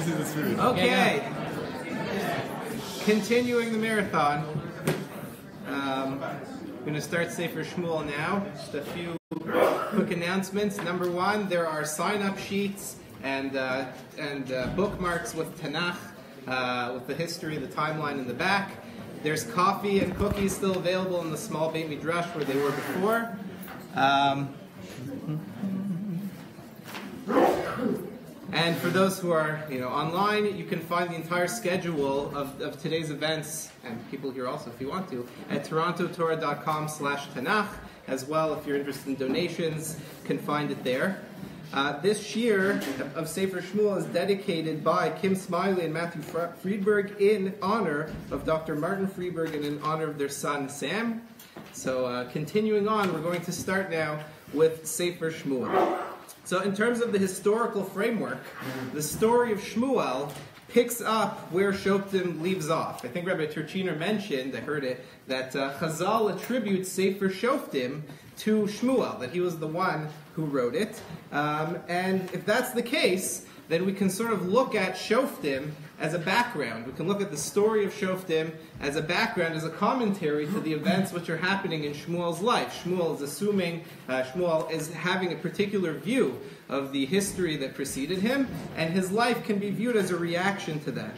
This is the spirit. Okay. Continuing the marathon. We're going to start Sefer Shmuel now. Just a few quick announcements. Number one, there are sign-up sheets and bookmarks with Tanach, with the history, the timeline in the back. There's coffee and cookies still available in the small Beit Midrash where they were before. And for those who are online, you can find the entire schedule of today's events, and people here also if you want to, at torontotorah.com/Tanach. As well, if you're interested in donations, you can find it there. This year of Sefer Shmuel is dedicated by Kim Smiley and Matthew Friedberg in honor of Dr. Martin Friedberg and in honor of their son Sam. So continuing on, we're going to start now with Sefer Shmuel. So in terms of the historical framework, the story of Shmuel picks up where Shoftim leaves off. I think Rabbi Turchiner mentioned, I heard it, that Chazal attributes Sefer Shoftim to Shmuel, that he was the one who wrote it. And if that's the case, then we can sort of look at Shoftim as a background. We can look at the story of Shoftim as a background, as a commentary to the events which are happening in Shmuel's life. Shmuel is having a particular view of the history that preceded him, and his life can be viewed as a reaction to that.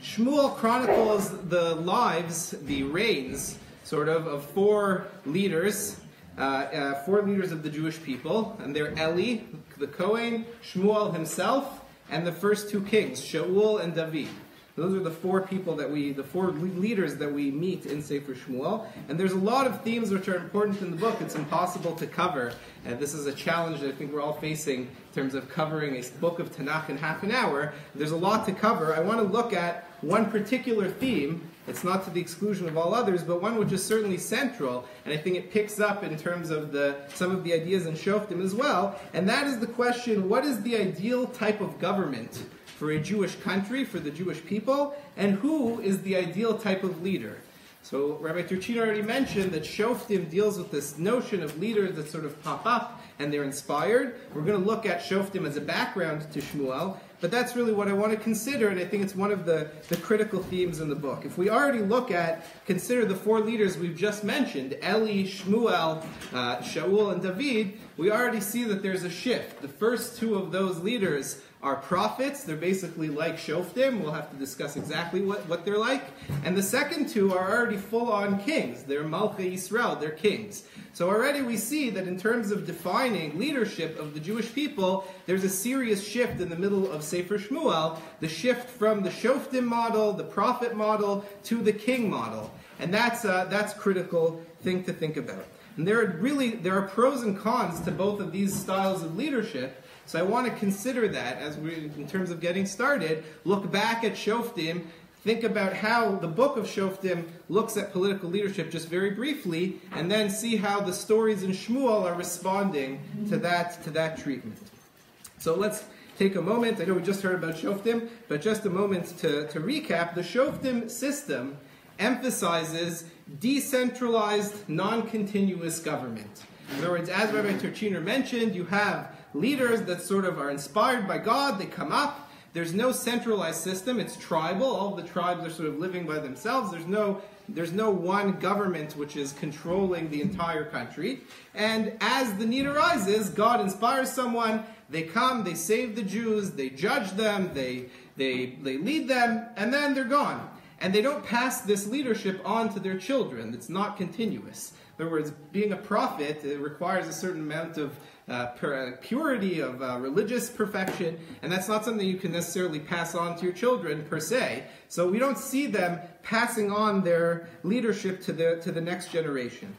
Shmuel chronicles the lives, the reigns, sort of four leaders of the Jewish people, and they're Eli, the Kohen, Shmuel himself, and the first two kings, Shaul and David. Those are the four leaders that we meet in Sefer Shmuel. And there's a lot of themes which are important in the book. It's impossible to cover. And this is a challenge that I think we're all facing in terms of covering a book of Tanakh in half an hour. There's a lot to cover. I want to look at one particular theme. It's not to the exclusion of all others, but one which is certainly central. And I think it picks up in terms of some of the ideas in Shoftim as well. And that is the question, what is the ideal type of government for a Jewish country, for the Jewish people, and who is the ideal type of leader? So Rabbi Turchiner already mentioned that Shoftim deals with this notion of leaders that sort of pop up and they're inspired. We're going to look at Shoftim as a background to Shmuel, but that's really what I want to consider, and I think it's one of the critical themes in the book. If we already consider the four leaders we've just mentioned, Eli, Shmuel, Shaul, and David, we already see that there's a shift. The first two of those leaders are prophets. They're basically like Shoftim. We'll have to discuss exactly what they're like. And the second two are already full-on kings. They're Malchei Yisrael. They're kings. So already we see that in terms of defining leadership of the Jewish people, there's a serious shift in the middle of Sefer Shmuel, the shift from the Shoftim model, the prophet model, to the king model. And that's a critical thing to think about. And there are pros and cons to both of these styles of leadership. So I want to consider that as in terms of getting started, look back at Shoftim, think about how the book of Shoftim looks at political leadership just very briefly, and then see how the stories in Shmuel are responding to that treatment. So let's take a moment. I know we just heard about Shoftim, but just a moment to recap. The Shoftim system emphasizes decentralized, non-continuous government. In other words, as Rabbi Turchiner mentioned, you have leaders that sort of are inspired by God, they come up, there's no centralized system, it's tribal, all the tribes are sort of living by themselves, there's no one government which is controlling the entire country, and as the need arises, God inspires someone, they come, they save the Jews, they judge them, they lead them, and then they're gone. And they don't pass this leadership on to their children, it's not continuous. In other words, being a prophet, it requires a certain amount of purity, of religious perfection, and that's not something you can necessarily pass on to your children per se. So we don't see them passing on their leadership to the next generation.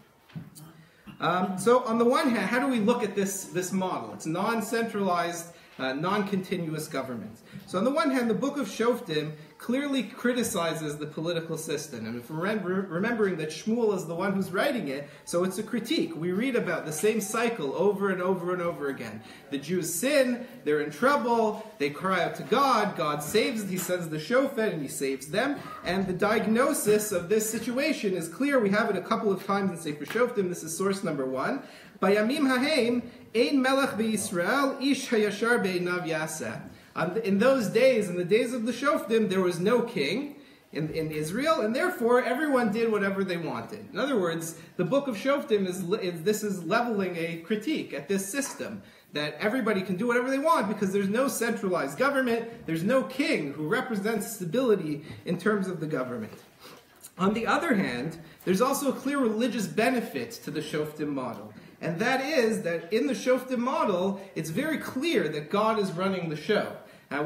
So on the one hand, how do we look at this model? It's non-centralized, non-continuous government. So on the one hand, the book of Shoftim clearly criticizes the political system. And if we're remembering that Shmuel is the one who's writing it, so it's a critique. We read about the same cycle over and over and over again. The Jews sin, they're in trouble, they cry out to God, God saves, he sends the shofet and he saves them. And the diagnosis of this situation is clear. We have it a couple of times in Sefer Shoftim. This is source number 1. Bayamim hahem, ein melech beYisrael, ish hayashar be'einav yaseh. In those days, in the days of the Shoftim, there was no king in Israel, and therefore everyone did whatever they wanted. In other words, the book of Shoftim is leveling a critique at this system, that everybody can do whatever they want because there's no centralized government, there's no king who represents stability in terms of the government. On the other hand, there's also a clear religious benefit to the Shoftim model. And that is that in the Shoftim model, it's very clear that God is running the show.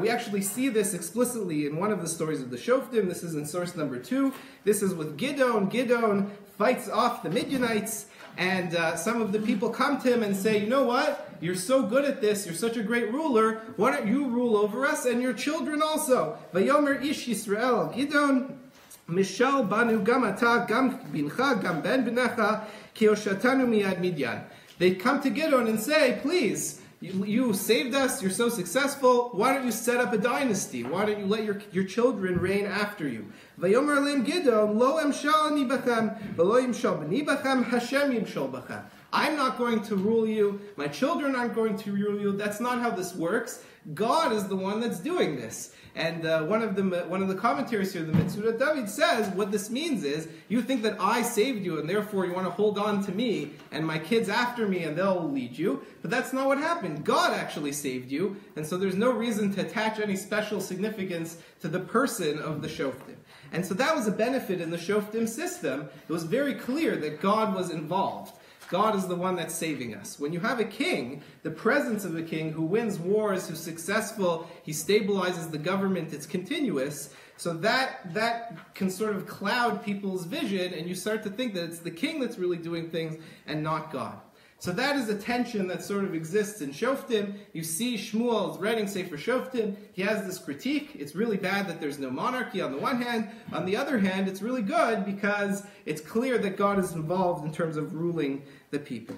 We actually see this explicitly in one of the stories of the Shoftim. This is in source number 2. This is with Gideon. Gideon fights off the Midianites, and some of the people come to him and say, you know what? You're so good at this. You're such a great ruler. Why don't you rule over us and your children also? Vayomer ish Yisrael Gideon Mishal banu gam ata gam bincha gam ben benecha ki oshatanu miyad Midyan. They come to Gideon and say, please, you saved us, you're so successful, why don't you set up a dynasty? Why don't you let your children reign after you? Vayomer lim Gideon, lo emshal ani bachem, velo yimshal b'ni bachem, Hashem yimshal bachem. I'm not going to rule you, my children aren't going to rule you, that's not how this works. God is the one that's doing this. And one of the commentaries here, the Mitzion David, says what this means is you think that I saved you and therefore you want to hold on to me and my kids after me and they'll lead you. But that's not what happened. God actually saved you, and so there's no reason to attach any special significance to the person of the Shoftim. And so that was a benefit in the Shoftim system. It was very clear that God was involved. God is the one that's saving us. When you have a king, the presence of a king who wins wars, who's successful, he stabilizes the government, it's continuous, so that can sort of cloud people's vision, and you start to think that it's the king that's really doing things and not God. So that is a tension that sort of exists in Shoftim. You see Shmuel is writing Sefer Shoftim. He has this critique. It's really bad that there's no monarchy on the one hand. On the other hand, it's really good because it's clear that God is involved in terms of ruling the people.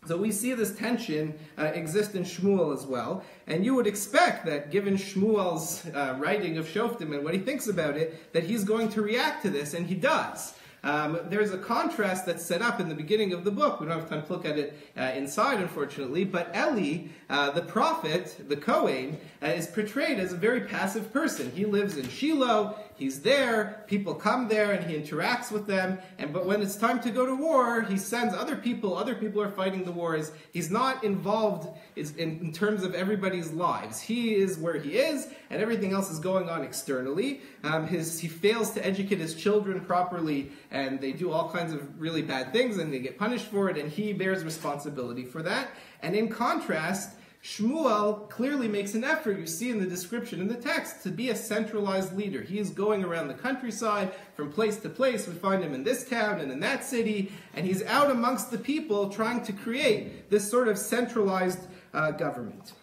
So we see this tension exist in Shmuel as well. And you would expect that given Shmuel's writing of Shoftim and what he thinks about it, that he's going to react to this, and he does. There's a contrast that's set up in the beginning of the book. We don't have time to look at it inside, unfortunately. But Eli, the prophet, the Kohen, is portrayed as a very passive person. He lives in Shiloh. He's there. People come there, and he interacts with them. But when it's time to go to war, he sends other people. Other people are fighting the wars. He's not involved in terms of everybody's lives. He is where he is, and everything else is going on externally. He fails to educate his children properly, and they do all kinds of really bad things, and they get punished for it, and he bears responsibility for that. And in contrast, Shmuel clearly makes an effort, you see in the description in the text, to be a centralized leader. He is going around the countryside from place to place. We find him in this town and in that city, and he's out amongst the people trying to create this sort of centralized government.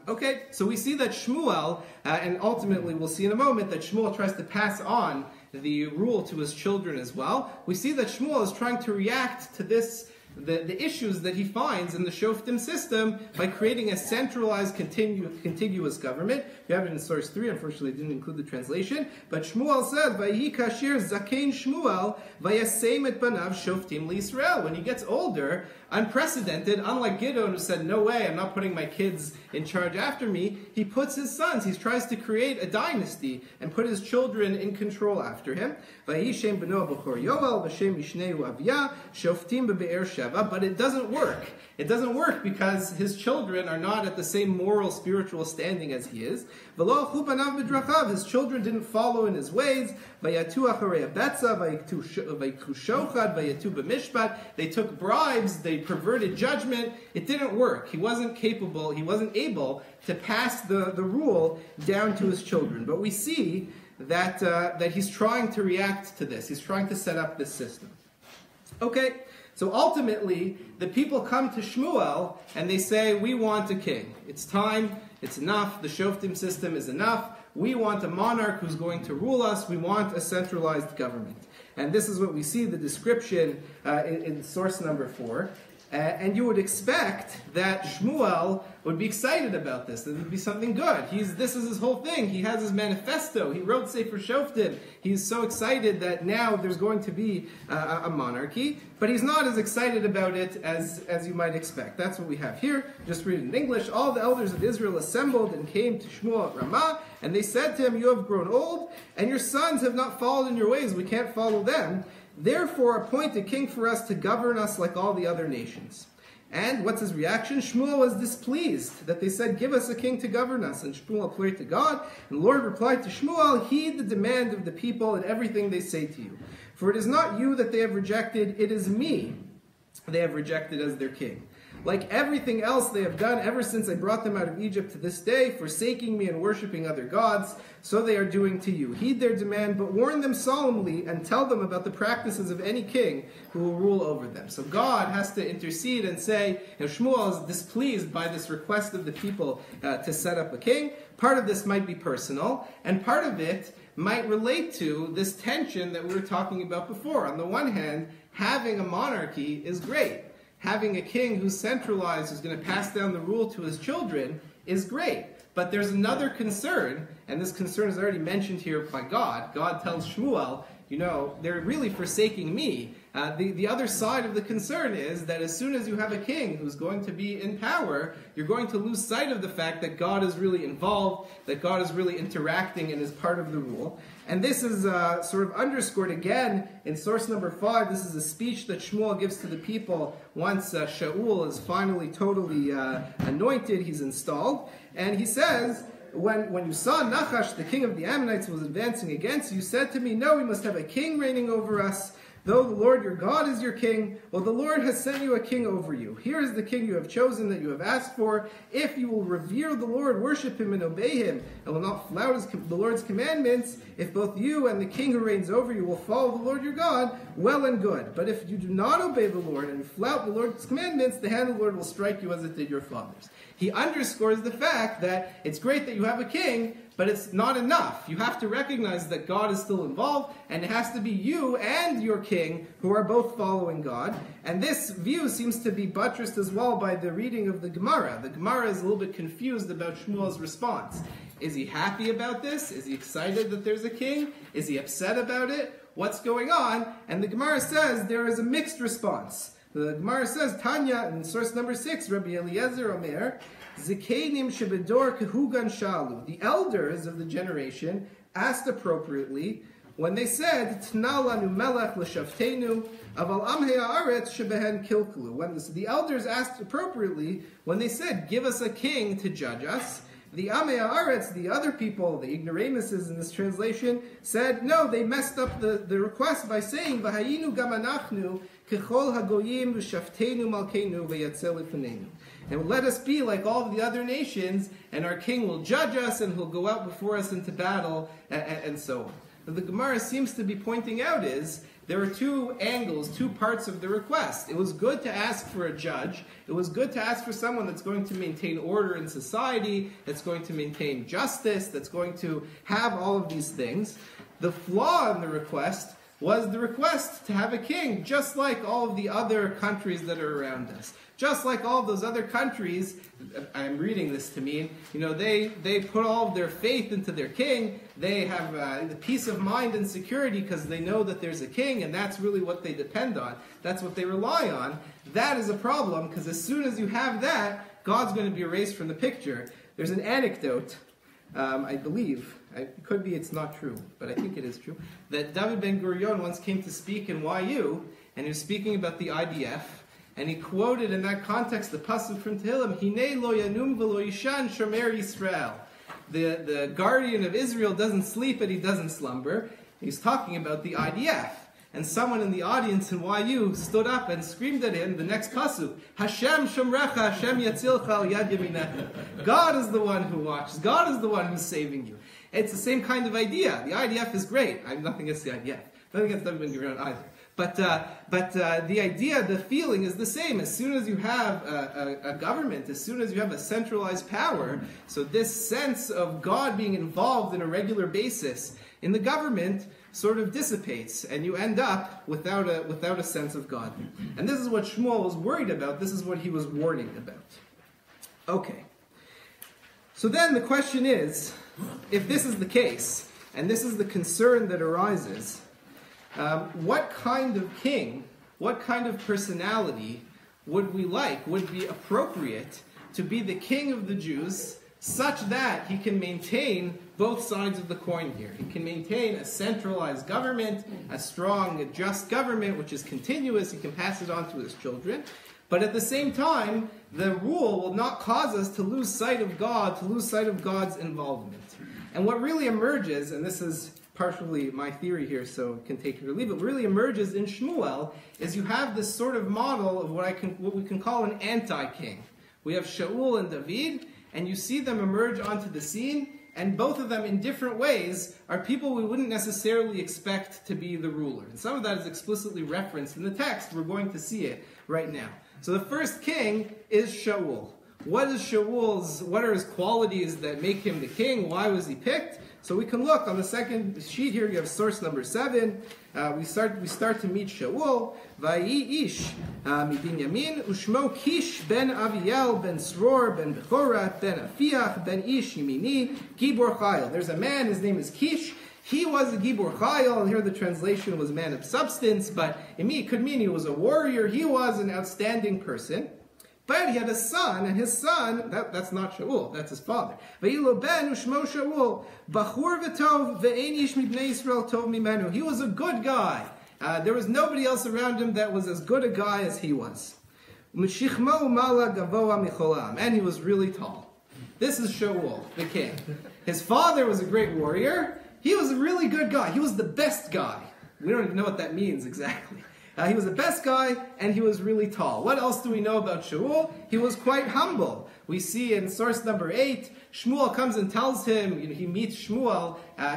Okay, so we see that Shmuel, and ultimately we'll see in a moment that Shmuel tries to pass on the rule to his children as well. We see that Shmuel is trying to react to this, the issues that he finds in the Shoftim system by creating a centralized, contiguous government. You have it in source 3, unfortunately I didn't include the translation, but Shmuel said, Vayihi kasher zakein Shmuel, vayasem et banav shoftim liYisrael. When he gets older, unprecedented, unlike Gideon who said, no way, I'm not putting my kids in charge after me, he puts his sons, he tries to create a dynasty and put his children in control after him. Vayihi shem beno b'chor Yoel, v'shem mishneu Aviyah, shoftim b'be'er Sheva. But it doesn't work. It doesn't work because his children are not at the same moral, spiritual standing as he is. V'lo alchu banav b'drachav. His children didn't follow in his ways. Vayatu acharei abetza, vayikru shochad, vayatu b'mishpat. They took bribes. They perverted judgment. It didn't work. He wasn't capable. He wasn't able to pass the rule down to his children. But we see that he's trying to react to this. He's trying to set up this system. Okay. So ultimately, the people come to Shmuel and they say, we want a king. It's time, it's enough, the Shoftim system is enough. We want a monarch who's going to rule us. We want a centralized government. And this is what we see, the description in source number 4. And you would expect that Shmuel would be excited about this, that it would be something good. This is his whole thing. He has his manifesto. He wrote Sefer Shoftim. He's so excited that now there's going to be a monarchy, but he's not as excited about it as you might expect. That's what we have here. Just read it in English. All the elders of Israel assembled and came to Shmuel at Ramah, and they said to him, "You have grown old, and your sons have not followed in your ways. We can't follow them. Therefore, appoint a king for us to govern us like all the other nations." And what's his reaction? Shmuel was displeased that they said, "Give us a king to govern us." And Shmuel prayed to God, and the Lord replied to Shmuel, "Heed the demand of the people and everything they say to you. For it is not you that they have rejected, it is me they have rejected as their king. Like everything else they have done ever since I brought them out of Egypt to this day, forsaking me and worshipping other gods, so they are doing to you. Heed their demand, but warn them solemnly and tell them about the practices of any king who will rule over them." So God has to intercede and say, Shmuel is displeased by this request of the people to set up a king. Part of this might be personal, and part of it might relate to this tension that we were talking about before. On the one hand, having a monarchy is great. Having a king who's centralized, who's going to pass down the rule to his children, is great. But there's another concern, and this concern is already mentioned here by God. God tells Shmuel, they're really forsaking me. The other side of the concern is that as soon as you have a king who's going to be in power, you're going to lose sight of the fact that God is really involved, that God is really interacting and is part of the rule. And this is sort of underscored again in source number 5. This is a speech that Shmuel gives to the people once Shaul is finally totally anointed, he's installed. And he says, when you saw Nachash, the king of the Ammonites, was advancing against you, you said to me, "No, we must have a king reigning over us. Though the Lord your God is your king, well, the Lord has sent you a king over you. Here is the king you have chosen that you have asked for. If you will revere the Lord, worship him, and obey him, and will not flout the Lord's commandments, if both you and the king who reigns over you will follow the Lord your God, well and good. But if you do not obey the Lord and you flout the Lord's commandments, the hand of the Lord will strike you as it did your fathers." He underscores the fact that it's great that you have a king, but it's not enough. You have to recognize that God is still involved, and it has to be you and your king who are both following God. And this view seems to be buttressed as well by the reading of the Gemara. The Gemara is a little bit confused about Shmuel's response. Is he happy about this? Is he excited that there's a king? Is he upset about it? What's going on? And the Gemara says there is a mixed response. The Gemara says, Tanya, in source number 6, Rabbi Eliezer Omer, Zikenim shebedor kehugan shalu. The elders of the generation asked appropriately when they said, Tna lanu melech l'shavtenu, aval amhei haaretz shebehen kilkelu. When the elders asked appropriately when they said, "Give us a king to judge us," the amhei haaretz, the other people, the ignoramuses in this translation, said, no, they messed up the request by saying, V'hayinu gam anachnu kechol hagoyim v'shavtenu malkeinu v'yatzel lifnenu. And let us be like all of the other nations, and our king will judge us, and he'll go out before us into battle, and so on. What the Gemara seems to be pointing out is, there are two angles, two parts of the request. It was good to ask for a judge. It was good to ask for someone that's going to maintain order in society, that's going to maintain justice, that's going to have all of these things. The flaw in the request was the request to have a king, just like all of the other countries that are around us. Just like all of those other countries, I'm reading this to mean, they put all of their faith into their king. They have the peace of mind and security because they know that there's a king, and that's really what they depend on. That's what they rely on. That is a problem, because as soon as you have that, God's going to be erased from the picture. There's an anecdote, I believe, it could be it's not true, but I think it is true, that David Ben-Gurion once came to speak in YU, and he was speaking about the IDF, and he quoted in that context the pasuk from Tehillim, Hinei lo yanum v'lo yishan shomer Yisrael. The guardian of Israel doesn't sleep and he doesn't slumber. He's talking about the IDF. And someone in the audience in YU stood up and screamed at him the next pasuk, Hashem shomrecha, Hashem yatzilcha al yad yaminecha. God is the one who watches. God is the one who's saving you. It's the same kind of idea. The IDF is great. I have nothing against the IDF. Nothing against David Ben-Gurion either. But the idea, the feeling is the same. As soon as you have a government, as soon as you have a centralized power, so this sense of God being involved in a regular basis in the government sort of dissipates, and you end up without a sense of God. And this is what Shmuel was worried about. This is what he was warning about. Okay. So then the question is, if this is the case, and this is the concern that arises, what kind of king, what kind of personality would we like, would be appropriate to be the king of the Jews, such that he can maintain both sides of the coin here? He can maintain a centralized government, a strong, just government, which is continuous. He can pass it on to his children. But at the same time, the rule will not cause us to lose sight of God, to lose sight of God's involvement. And what really emerges, and this is partially my theory here, so can take it or leave it, what really emerges in Shmuel is you have this sort of model of what we can call an anti-king. We have Shaul and David, and you see them emerge onto the scene, and both of them in different ways are people we wouldn't necessarily expect to be the ruler. And some of that is explicitly referenced in the text. We're going to see it right now. So the first king is Shaul. What are his qualities that make him the king? Why was he picked? So we can look on the second sheet here. You have source number 7. We start to meet Shaul. Vayi ish Binyamin ushmo Kish ben Aviel ben Sror ben Bechorat ben Afiach ben Ish Yimini Gibor Chayil. There's a man. His name is Kish. He was a Gibor Chayil. Here the translation was man of substance, but it could mean he was a warrior. He was an outstanding person. But he had a son, and his son, that's not Shaul, that's his father. V'ilo ben ushmo Shaul, bachur v'tov ve'ein ish mibnei Yisrael tov mimenu. He was a good guy. There was nobody else around him that was as good a guy as he was. M'shichmo mala gavoa micholam. And he was really tall. This is Shaul, the king. His father was a great warrior. He was a really good guy. He was the best guy. We don't even know what that means exactly. He was the best guy, and he was really tall. What else do we know about Shaul? He was quite humble. We see in source number 8, Shmuel comes and tells him, he meets Shmuel.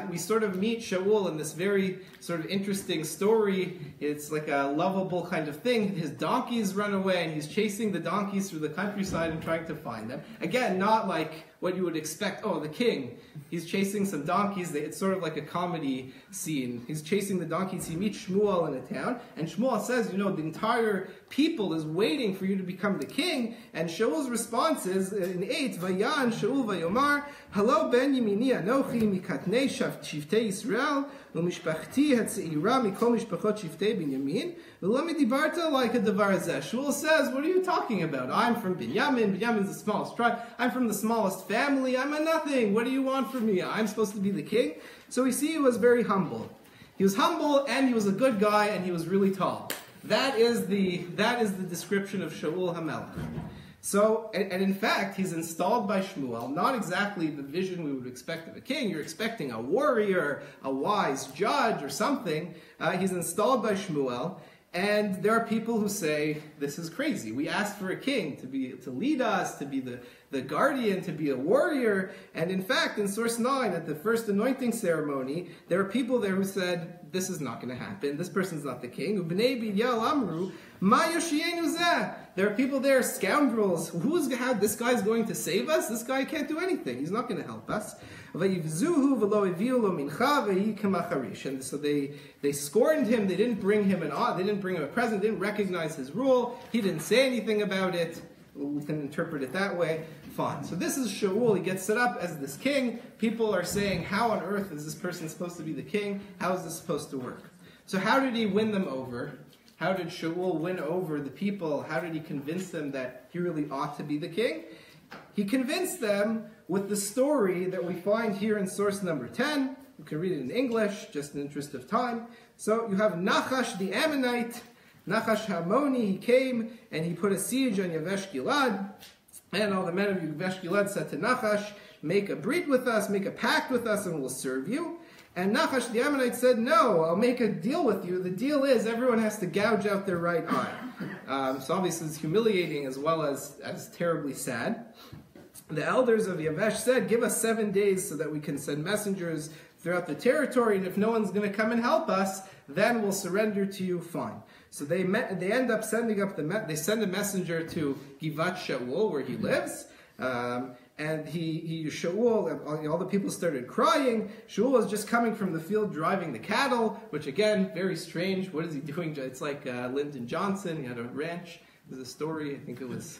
We sort of meet Shaul in this very sort of interesting story. It's like a lovable kind of thing. His donkeys run away, and he's chasing the donkeys through the countryside and trying to find them. Again, not like what you would expect. Oh, the king, he's chasing some donkeys. It's sort of like a comedy scene. He's chasing the donkeys. He meets Shmuel in a town, and Shmuel says, the entire people is waiting for you to become the king. And Shaul's response is, in 8, Vayan Shaul vayomar, Halo ben Yimini anochi mikatnei shiftei Yisrael, u'mishpachti hatzeira mikol mishpachot shiftei Binyamin, v'lo midibarta like a davar hazeh. Shmuel says, what are you talking about? I'm from Binyamin. Binyamin's the smallest tribe. I'm from the smallest family. I'm a nothing. What do you want from me? I'm supposed to be the king? So we see he was very humble. He was humble, and he was a good guy, and he was really tall. That is the description of Shaul HaMelech. So, and in fact, he's installed by Shmuel, not exactly the vision we would expect of a king. You're expecting a warrior, a wise judge, or something. He's installed by Shmuel, and there are people who say, this is crazy. We asked for a king to lead us, to be the guardian, to be a warrior. And in fact, in source 9, at the first anointing ceremony, there are people there who said, this is not going to happen. This person's not the king. There are people there, scoundrels. How this guy's going to save us? This guy can't do anything. He's not going to help us. And so they scorned him. They didn't bring him they didn't bring him a present. They didn't recognize his rule. He didn't say anything about it. We can interpret it that way. Fine. So this is Shaul. He gets set up as this king. People are saying, how on earth is this person supposed to be the king? How is this supposed to work? So how did he win them over? How did Shaul win over the people? How did he convince them that he really ought to be the king? He convinced them with the story that we find here in source number 10. You can read it in English, just in the interest of time. So you have Nachash the Ammonite. Nachash Hamoni, he came and he put a siege on Yavesh Gilad. And all the men of Yavesh Gilad said to Nachash, make a brit with us, make a pact with us, and we'll serve you. And Nachash the Ammonite said, no, I'll make a deal with you. The deal is everyone has to gouge out their right eye. So obviously it's humiliating as well as terribly sad. The elders of Yavesh said, give us 7 days so that we can send messengers throughout the territory, and if no one's going to come and help us, then we'll surrender to you, fine. So they end up sending up they send a messenger to Givat Shaul, where he lives, and Shaul, and all the people started crying. Shaul was just coming from the field driving the cattle, which again, very strange. What is he doing? It's like Lyndon Johnson. He had a ranch. There's a story, I think it was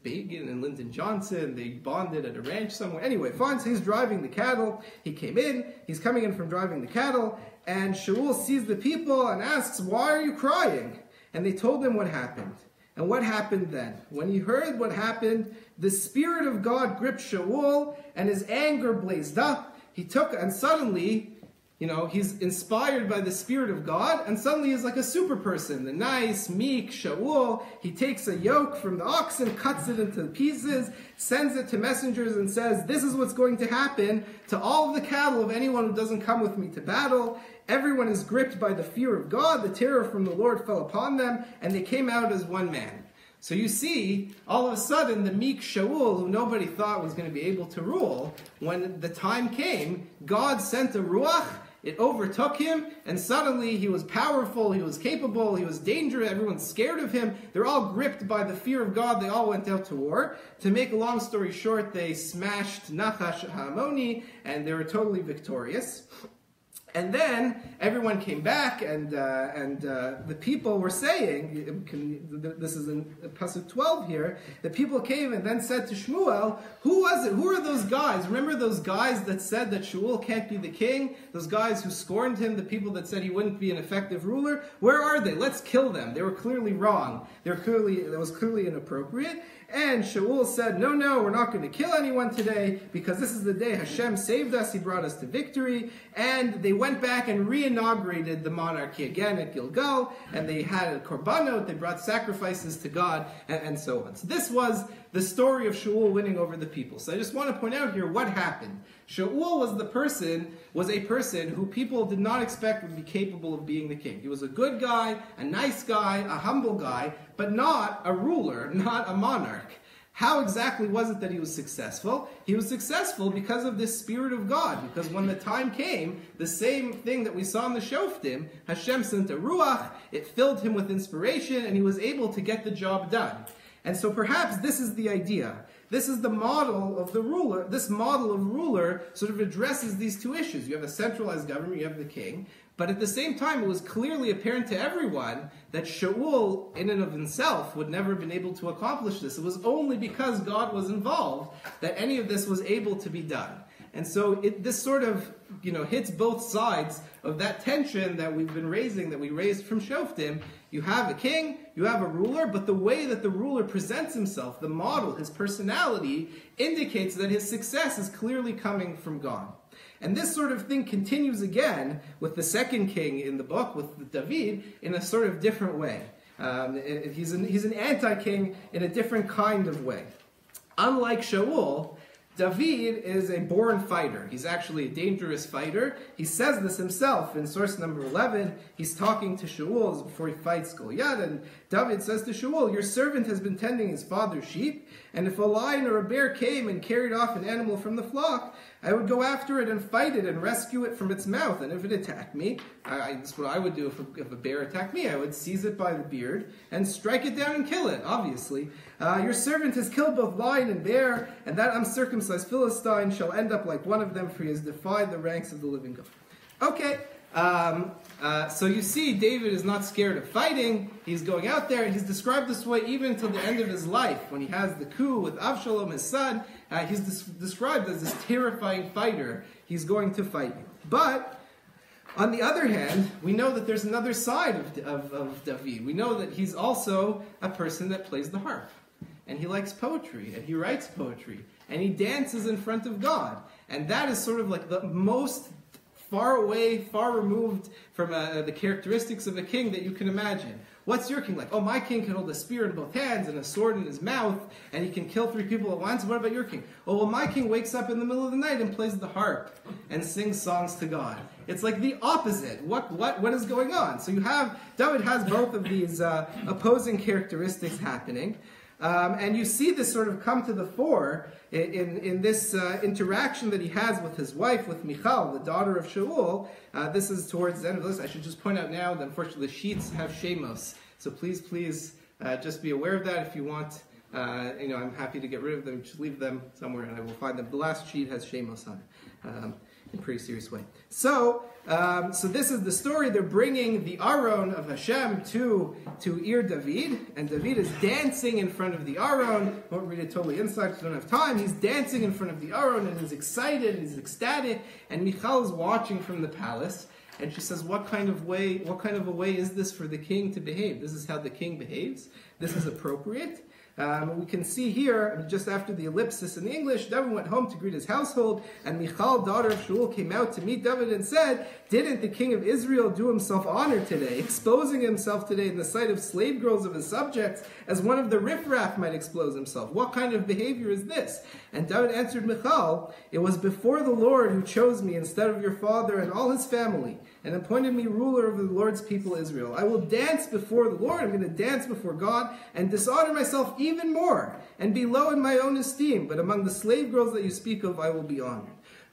Begin and Lyndon Johnson. They bonded at a ranch somewhere. Anyway, fine, so he's driving the cattle. He's coming in from driving the cattle, and Shaul sees the people and asks, "Why are you crying?" And they told him what happened. And what happened then? When he heard what happened, the Spirit of God gripped Shaul, and his anger blazed up. And suddenly, he's inspired by the Spirit of God, and suddenly he's like a super person. The nice, meek Shaul, he takes a yoke from the oxen, cuts it into pieces, sends it to messengers, and says, "This is what's going to happen to all of the cattle of anyone who doesn't come with me to battle." Everyone is gripped by the fear of God. The terror from the Lord fell upon them, and they came out as one man. So you see, all of a sudden, the meek Shaul, who nobody thought was going to be able to rule, when the time came, God sent a ruach, it overtook him, and suddenly he was powerful, he was capable, he was dangerous, everyone's scared of him. They're all gripped by the fear of God. They all went out to war. To make a long story short, they smashed Nachash HaAmoni, and they were totally victorious. And then everyone came back, and the people were saying, this is in Pasuk 12 here, the people came and then said to Shmuel, "Who was it? Who are those guys? Remember those guys that said that Shaul can't be the king? Those guys who scorned him, the people that said he wouldn't be an effective ruler? Where are they? Let's kill them. They were clearly wrong. That was clearly inappropriate." And Shaul said, no, we're not going to kill anyone today, because this is the day Hashem saved us, he brought us to victory. And they went back and re-inaugurated the monarchy again at Gilgal, and they had a korbanot, they brought sacrifices to God, and so on. So this was the story of Shaul winning over the people. So I just want to point out here what happened. Shaul was a person who people did not expect would be capable of being the king. He was a good guy, a nice guy, a humble guy, but not a ruler, not a monarch. How exactly was it that he was successful? He was successful because of this Spirit of God. Because when the time came, the same thing that we saw in the Shoftim, Hashem sent a ruach, it filled him with inspiration, and he was able to get the job done. And so perhaps this is the idea. This is the model of the ruler. This model of ruler sort of addresses these two issues. You have a centralized government, you have the king, but at the same time it was clearly apparent to everyone that Shaul, in and of himself, would never have been able to accomplish this. It was only because God was involved that any of this was able to be done. And so this sort of, hits both sides of that tension that we've been raising, that we raised from Shoftim. You have a king, you have a ruler, but the way that the ruler presents himself, the model, his personality, indicates that his success is clearly coming from God. And this sort of thing continues again with the second king in the book, with David, in a sort of different way. He's an anti-king in a different kind of way. Unlike Shaul, David is a born fighter. He's actually a dangerous fighter. He says this himself in source number 11. He's talking to Shaul before he fights Goliath, and David says to Shaul, "Your servant has been tending his father's sheep, and if a lion or a bear came and carried off an animal from the flock, I would go after it and fight it and rescue it from its mouth. And if it attacked me, that's what I would do if a bear attacked me. I would seize it by the beard and strike it down and kill it, obviously. Your servant has killed both lion and bear, and that uncircumcised Philistine shall end up like one of them, for he has defied the ranks of the living God." Okay, so you see, David is not scared of fighting. He's going out there, and he's described this way even until the end of his life. When he has the coup with Avshalom, his son, he's described as this terrifying fighter. He's going to fight you. But on the other hand, we know that there's another side of David. We know that he's also a person that plays the harp. And he likes poetry, and he writes poetry, and he dances in front of God. And that is sort of like the most far away, far removed from the characteristics of a king that you can imagine. What's your king like? Oh, my king can hold a spear in both hands and a sword in his mouth, and he can kill 3 people at once. What about your king? Oh, well, my king wakes up in the middle of the night and plays the harp and sings songs to God. It's like the opposite. What is going on? So David has both of these opposing characteristics happening. And you see this sort of come to the fore in this interaction that he has with his wife, with Michal, the daughter of Shaul. This is towards the end of this. I should just point out now that unfortunately the sheets have shemos. So please, just be aware of that if you want I'm happy to get rid of them, just leave them somewhere and I will find them. The last sheet has SHEMUEL on it. In a pretty serious way. So this is the story. They're bringing the Aron of Hashem to Ir David, and David is dancing in front of the Aron. I won't read it totally inside because I don't have time. He's dancing in front of the Aron and is excited, and he's ecstatic, and Michal is watching from the palace, and she says, what kind of a way is this for the king to behave? This is how the king behaves. This is appropriate. We can see here, just after the ellipsis in English, David went home to greet his household, and Michal, daughter of Shmuel, came out to meet David and said, didn't the king of Israel do himself honor today, exposing himself today in the sight of slave girls of his subjects, as one of the riffraff might expose himself? What kind of behavior is this? And David answered Michal, it was before the Lord who chose me instead of your father and all his family, and appointed me ruler over the Lord's people Israel. I will dance before the Lord, I'm going to dance before God, and dishonor myself even more, and be low in my own esteem, but among the slave girls that you speak of, I will be honored.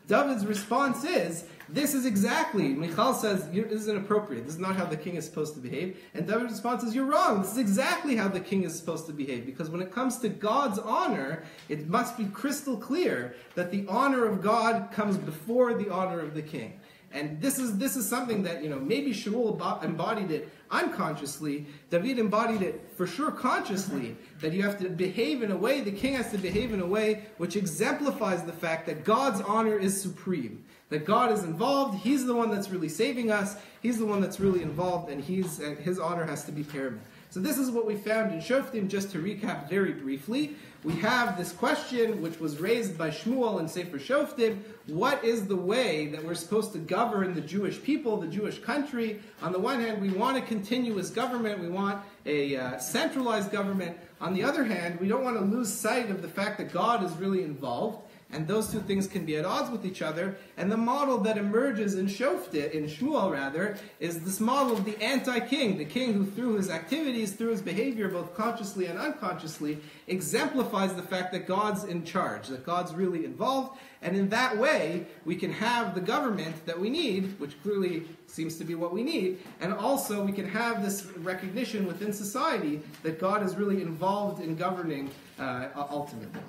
David's response is, this is exactly, Michal says, this is inappropriate, this is not how the king is supposed to behave, and David's response is, you're wrong, this is exactly how the king is supposed to behave, because when it comes to God's honor, it must be crystal clear that the honor of God comes before the honor of the king. And this is something that, maybe Shmuel embodied it unconsciously. David embodied it for sure consciously, that you have to behave in a way, the king has to behave in a way which exemplifies the fact that God's honor is supreme. That God is involved, he's the one that's really saving us, he's the one that's really involved, and his honor has to be paramount. So this is what we found in Shoftim. Just to recap very briefly, we have this question which was raised by Shmuel in Sefer Shoftim. What is the way that we're supposed to govern the Jewish people, the Jewish country? On the one hand, we want a continuous government. We want a centralized government. On the other hand, we don't want to lose sight of the fact that God is really involved. And those two things can be at odds with each other. And the model that emerges in Shmuel, is this model of the anti-king, the king who through his activities, through his behavior, both consciously and unconsciously, exemplifies the fact that God's in charge, that God's really involved. And in that way, we can have the government that we need, which clearly seems to be what we need, and also we can have this recognition within society that God is really involved in governing ultimately.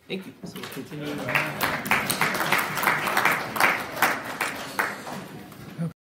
Thank you. So we'll continue.